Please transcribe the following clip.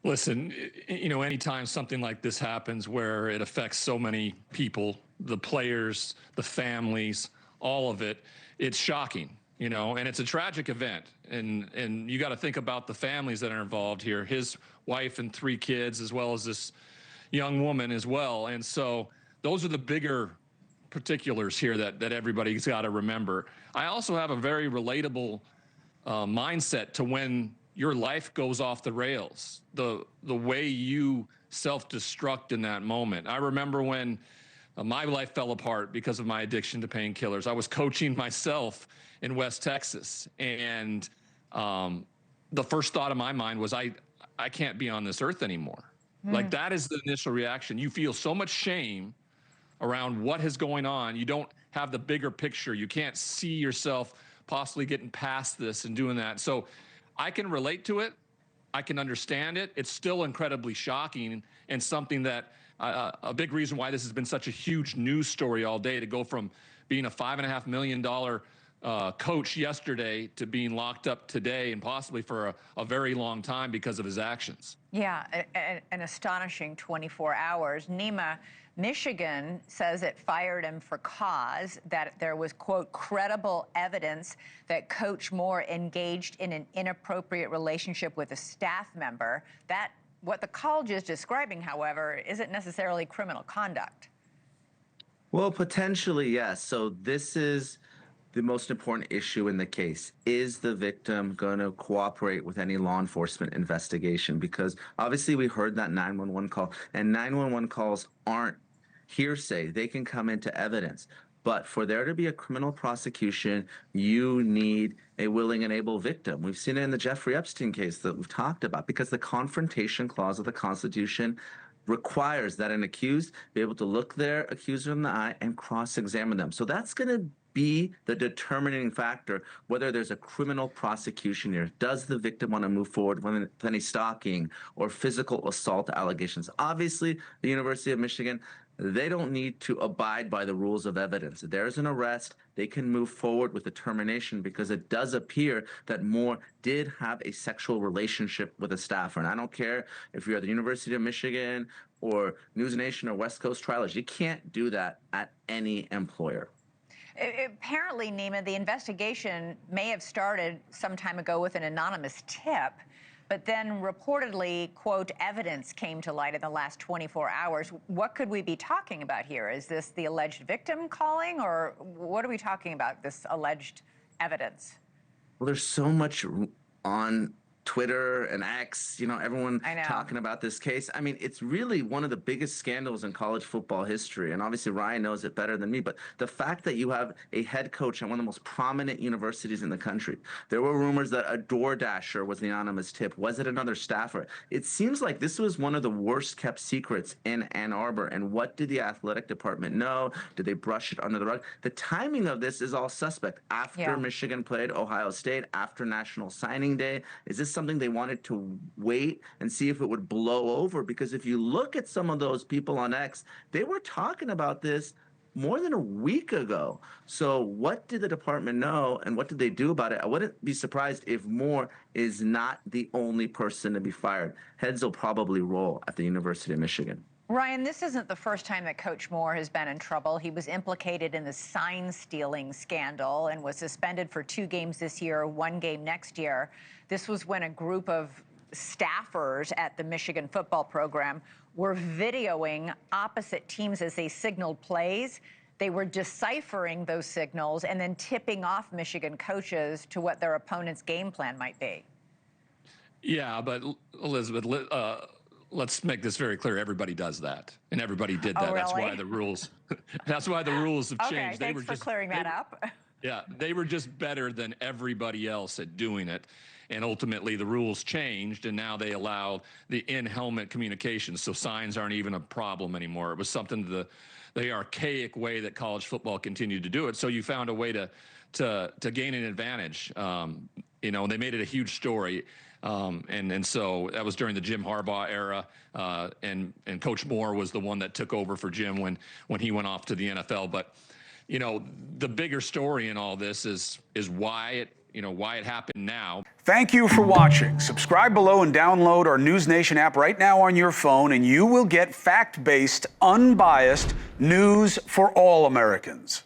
Listen, anytime something like this happens where it affects so many people, the players, the families, all of it, it's shocking, and it's a tragic event. And you got to think about the families that are involved here, his wife and 3 kids, as well as this young woman as well. And so those are the bigger particulars here that everybody's got to remember. I also have a very relatable mindset to when your life goes off the rails, the way you self-destruct in that moment. I remember when my life fell apart because of my addiction to painkillers. I was coaching myself in West Texas, and the first thought in my mind was, I can't be on this earth anymore. Like, that is the initial reaction. You feel so much shame around what is going on. You don't have the bigger picture. You can't see yourself possibly getting past this and doing that. So I can relate to it. I can understand it. It's still incredibly shocking, and something that a big reason why this has been such a huge news story all day, to go from being a $5.5 million coach yesterday to being locked up today, and possibly for a very long time because of his actions. Yeah, an astonishing 24 hours. Neema, Michigan says it fired him for cause, that there was, quote, credible evidence that Coach Moore engaged in an inappropriate relationship with a staff member. That, what the college is describing, however, isn't necessarily criminal conduct. Well, potentially, yes. So this is the most important issue in the case. Is the victim going to cooperate with any law enforcement investigation? Because obviously we heard that 911 call, and 911 calls aren't hearsay. They can come into evidence. But for there to be a criminal prosecution, you need a willing and able victim. We've seen it in the Jeffrey Epstein case that we've talked about, because the confrontation clause of the Constitution requires that an accused be able to look their accuser in the eye and cross-examine them. So that's going to be the determining factor whether there's a criminal prosecution here. Does the victim want to move forward with any stalking or physical assault allegations? Obviously, the University of Michigan, they don't need to abide by the rules of evidence. If there's an arrest, they can move forward with a termination, because it does appear that Moore did have a sexual relationship with a staffer. And I don't care if you're at the University of Michigan or NewsNation or West Coast Trialers, you can't do that at any employer. Apparently, Neema, the investigation may have started some time ago with an anonymous tip, but then reportedly, quote, evidence came to light in the last 24 hours. What could we be talking about here? Is this the alleged victim calling, or what are we talking about, this alleged evidence? Well, there's so much on Twitter and X, everyone talking about this case. I mean, it's really one of the biggest scandals in college football history. And obviously Ryan knows it better than me, but the fact that you have a head coach at one of the most prominent universities in the country, there were rumors that a DoorDasher was the anonymous tip. Was it another staffer? It seems like this was one of the worst kept secrets in Ann Arbor. And what did the athletic department know? Did they brush it under the rug? The timing of this is all suspect. After Michigan played Ohio State, after National Signing Day, is this something they wanted to wait and see if it would blow over? Because if you look at some of those people on X, they were talking about this more than a week ago. So what did the department know, and what did they do about it? I wouldn't be surprised if Moore is not the only person to be fired. Heads will probably roll at the University of Michigan. Ryan, this isn't the first time that Coach Moore has been in trouble. He was implicated in the sign-stealing scandal and was suspended for 2 games this year, 1 game next year. This was when a group of staffers at the Michigan football program were videoing opposite teams as they signaled plays. They were deciphering those signals and then tipping off Michigan coaches to what their opponent's game plan might be. Yeah, but Elizabeth, let's make this very clear. Everybody does that, and everybody did that. Oh, really? That's why the rules. That's why the rules have changed. Okay, thanks for clearing that up. Yeah, they were just better than everybody else at doing it, and ultimately the rules changed, and now they allow the in-helmet communications, so signs aren't even a problem anymore. It was something the archaic way that college football continued to do it. So you found a way to gain an advantage. They made it a huge story. And so that was during the Jim Harbaugh era, and Coach Moore was the one that took over for Jim when he went off to the NFL. But the bigger story in all this is why why it happened now. Thank you for watching. Subscribe below and download our NewsNation app right now on your phone, and you will get fact-based, unbiased news for all Americans.